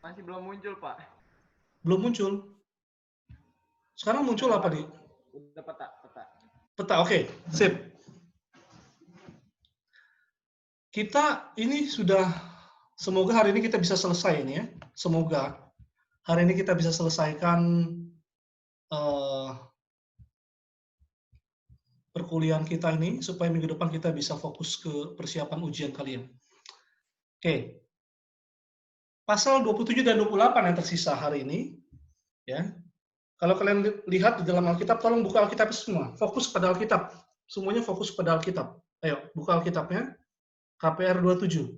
Masih belum muncul, Pak. Belum muncul. Sekarang muncul apa nih? Udah peta. Peta, oke. Sip. Kita ini sudah, semoga hari ini kita bisa selesai ini ya. Semoga hari ini kita bisa selesaikan perkuliahan kita ini, supaya minggu depan kita bisa fokus ke persiapan ujian kalian. Oke. Pasal 27 dan 28 yang tersisa hari ini, ya. Kalau kalian lihat di dalam Alkitab, tolong buka Alkitab semua. Fokus pada Alkitab. Semuanya fokus pada Alkitab. Ayo, buka Alkitabnya. KPR 27.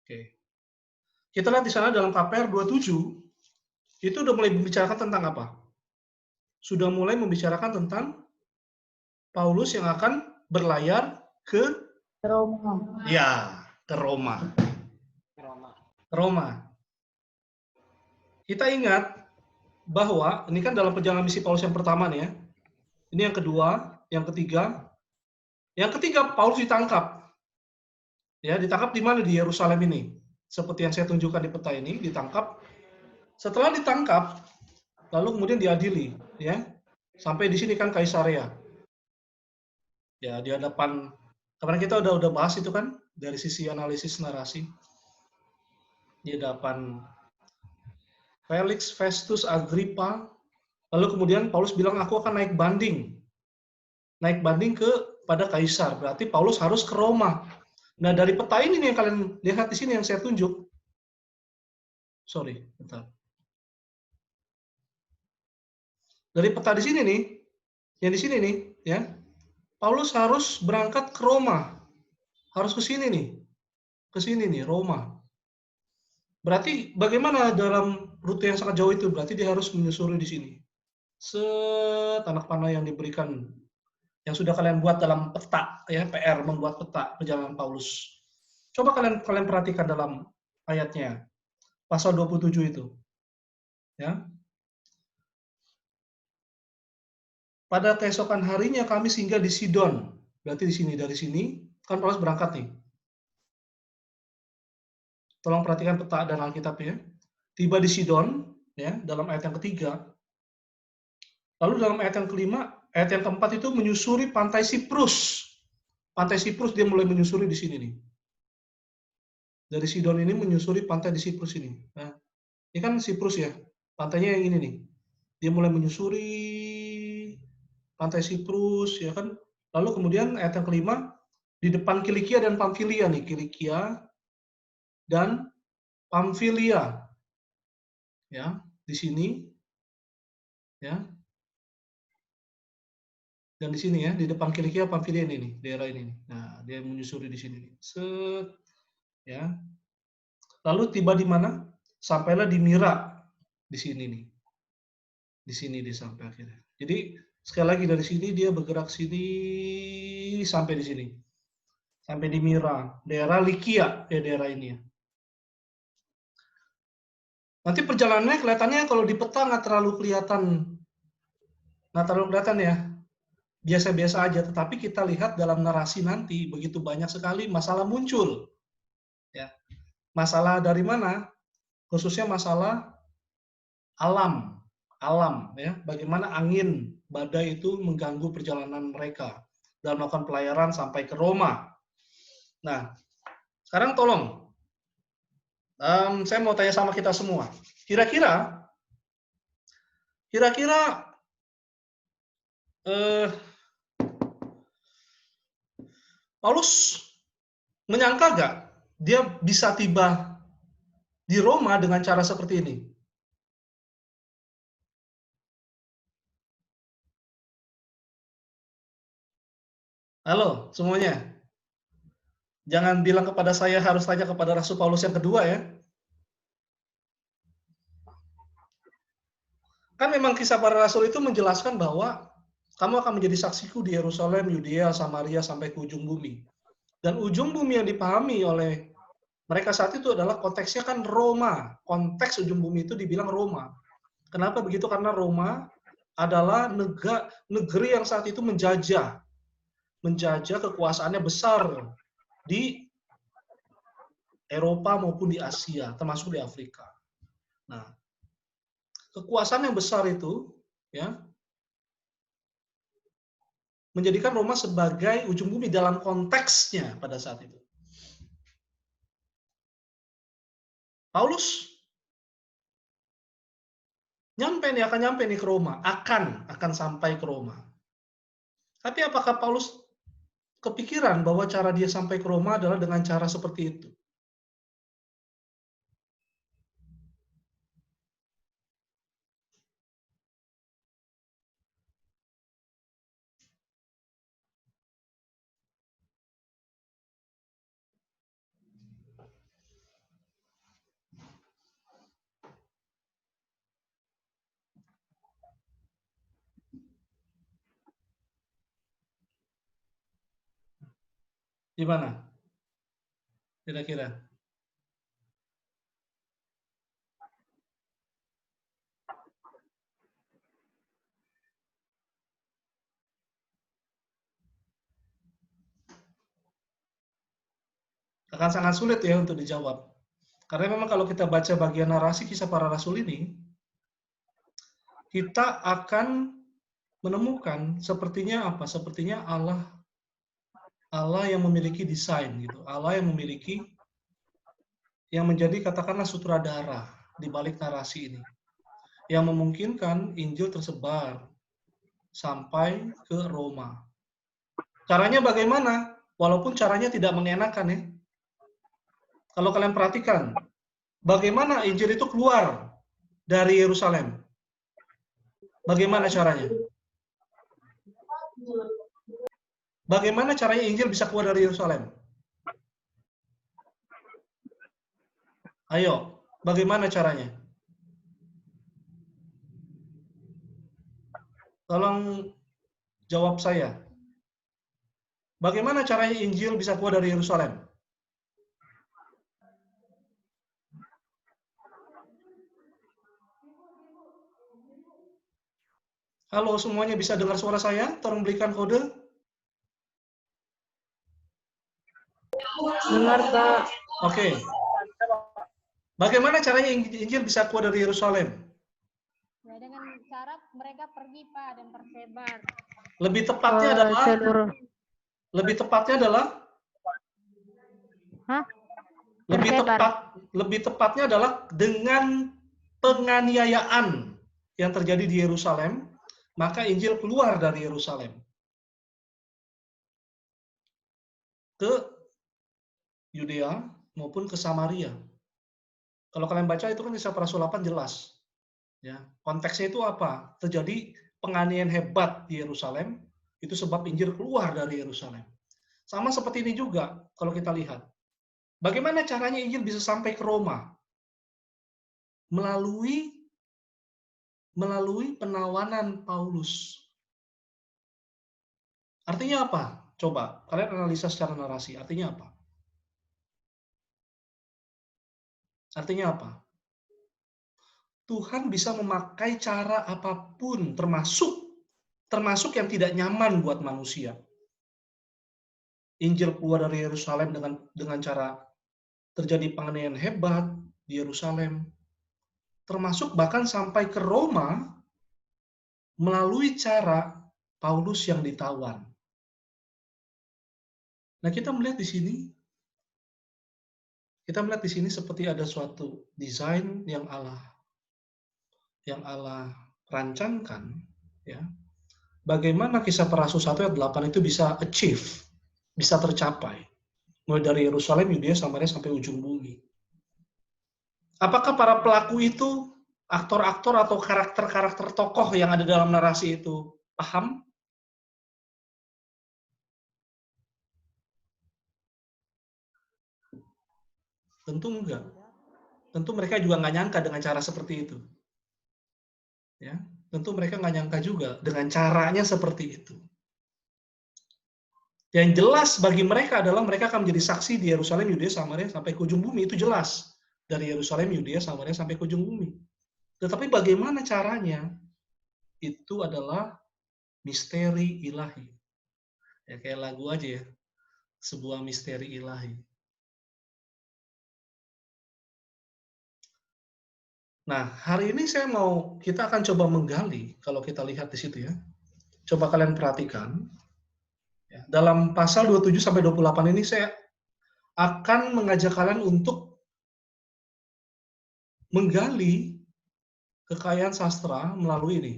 Oke. Kita lihat di sana dalam KPR 27, itu udah mulai membicarakan tentang apa? Sudah mulai membicarakan tentang Paulus yang akan berlayar ke Roma. Ya, ke Roma. Roma. Kita ingat bahwa ini kan dalam perjalanan misi Paulus yang pertama nih ya. Ini yang kedua, yang ketiga. Yang ketiga Paulus ditangkap. Ya, ditangkap di mana? Di Yerusalem ini. Seperti yang saya tunjukkan di peta ini, ditangkap. Setelah ditangkap, lalu kemudian diadili, ya. Sampai di sini kan Kaisarea. Ya, di hadapan, kemarin kita udah bahas itu kan dari sisi analisis narasi. Di hadapan Felix Festus Agrippa. Lalu kemudian Paulus bilang, aku akan naik banding pada Kaisar. Berarti Paulus harus ke Roma. Nah, dari peta ini nih yang kalian lihat di sini yang saya tunjuk. Sorry, bentar. Dari peta di sini nih, yang di sini nih, ya. Paulus harus berangkat ke Roma. Harus ke sini nih. Ke sini nih, Roma. Berarti bagaimana dalam rute yang sangat jauh itu? Berarti dia harus menyusuri di sini. Anak panah yang diberikan, yang sudah kalian buat dalam peta, ya, PR membuat peta perjalanan Paulus. Coba kalian perhatikan dalam ayatnya, pasal 27 itu. Ya. Pada keesokan harinya kami singgah di Sidon. Berarti di sini, dari sini, kan Paulus berangkat nih. Tolong perhatikan peta dan Alkitabnya. Tiba di Sidon, ya, dalam ayat yang ketiga. Lalu dalam ayat yang kelima, ayat yang keempat itu menyusuri pantai Siprus. Pantai Siprus dia mulai menyusuri di sini nih. Dari Sidon ini menyusuri pantai di Siprus ini. Nah, ini kan Siprus ya, pantainya yang ini nih. Dia mulai menyusuri pantai Siprus, ya kan. Lalu kemudian ayat yang kelima, di depan Kilikia dan Pamfilia nih, Kilikia dan Pamfilia. Ya, di sini. Ya. Dan di sini ya, di depan Kilikia Pamfilia ini nih, daerah ini nih. Nah, dia menyusuri di sini nih. Set. Ya. Lalu tiba di mana? Sampailah di Mira. Di sini nih. Di sini dia sampai akhirnya. Jadi sekali lagi dari sini dia bergerak sini sampai di sini. Sampai di Mira, daerah Likia, ya daerah ini ya. Nanti perjalanannya kelihatannya kalau di peta nggak terlalu kelihatan ya. Biasa-biasa aja, tetapi kita lihat dalam narasi nanti begitu banyak sekali masalah muncul. Ya. Masalah dari mana? Khususnya masalah alam ya. Bagaimana angin badai itu mengganggu perjalanan mereka dalam melakukan pelayaran sampai ke Roma. Nah, sekarang tolong saya mau tanya sama kita semua. Kira-kira Paulus menyangka nggak dia bisa tiba di Roma dengan cara seperti ini? Halo semuanya. Jangan bilang kepada saya, harus tanya kepada Rasul Paulus yang kedua ya. Kan memang kisah para rasul itu menjelaskan bahwa kamu akan menjadi saksiku di Yerusalem, Yudea, Samaria, sampai ke ujung bumi. Dan ujung bumi yang dipahami oleh mereka saat itu adalah konteksnya kan Roma. Konteks ujung bumi itu dibilang Roma. Kenapa begitu? Karena Roma adalah negeri yang saat itu menjajah kekuasaannya besar di Eropa maupun di Asia, termasuk di Afrika. Nah, kekuasaan yang besar itu ya menjadikan Roma sebagai ujung bumi dalam konteksnya pada saat itu. Paulus akan nyampe nih ke Roma, akan sampai ke Roma. Tapi apakah Paulus kepikiran bahwa cara dia sampai ke Roma adalah dengan cara seperti itu? Gimana? Kira-kira? Akan sangat sulit ya untuk dijawab. Karena memang kalau kita baca bagian narasi kisah para rasul ini, kita akan menemukan sepertinya apa? Sepertinya Allah yang memiliki desain gitu. Allah yang memiliki yang menjadi katakanlah sutradara di balik narasi ini. Yang memungkinkan Injil tersebar sampai ke Roma. Caranya bagaimana? Walaupun caranya tidak mengenakan ya. Kalau kalian perhatikan, bagaimana Injil itu keluar dari Yerusalem? Bagaimana caranya? Bagaimana caranya Injil bisa keluar dari Yerusalem? Ayo, bagaimana caranya? Tolong jawab saya. Bagaimana caranya Injil bisa keluar dari Yerusalem? Halo, semuanya bisa dengar suara saya? Tolong berikan kode. Dengar, Pak. Oke. Bagaimana caranya Injil bisa keluar dari Yerusalem? Ya, dengan cara mereka pergi, Pak, dan tersebar. Lebih tepatnya adalah Seluruh. Hah? Lebih tepatnya adalah dengan penganiayaan yang terjadi di Yerusalem, maka Injil keluar dari Yerusalem ke Yudea maupun ke Samaria. Kalau kalian baca itu kan kisah para rasul 8 jelas. Ya, konteksnya itu apa? Terjadi penganiayaan hebat di Yerusalem, itu sebab Injil keluar dari Yerusalem. Sama seperti ini juga kalau kita lihat. Bagaimana caranya Injil bisa sampai ke Roma? Melalui penawanan Paulus. Artinya apa? Coba, kalian analisa secara narasi. Artinya apa? Artinya apa? Tuhan bisa memakai cara apapun, termasuk yang tidak nyaman buat manusia. Injil keluar dari Yerusalem dengan cara terjadi penganiayaan hebat di Yerusalem, termasuk bahkan sampai ke Roma melalui cara Paulus yang ditawan. Nah, kita melihat di sini seperti ada suatu desain yang Allah rancangkan, ya. Bagaimana kisah para rasul 1 ayat 8 itu bisa achieve, bisa tercapai. Mulai dari Yerusalem, Yudea, Samaria sampai ujung bumi. Apakah para pelaku itu aktor-aktor atau karakter-karakter tokoh yang ada dalam narasi itu paham? Tentu enggak. Tentu mereka juga nggak nyangka dengan cara seperti itu. Ya, tentu mereka nggak nyangka juga dengan caranya seperti itu. Yang jelas bagi mereka adalah mereka akan menjadi saksi di Yerusalem, Yudea, Samaria sampai ke ujung bumi. Itu jelas. Dari Yerusalem, Yudea, Samaria sampai ke ujung bumi. Tetapi bagaimana caranya? Itu adalah misteri ilahi. Ya kayak lagu aja ya. Sebuah misteri ilahi. Nah, hari ini kita akan coba menggali, kalau kita lihat di situ ya. Coba kalian perhatikan. Ya, dalam pasal 27 sampai 28 ini saya akan mengajak kalian untuk menggali kekayaan sastra melalui ini.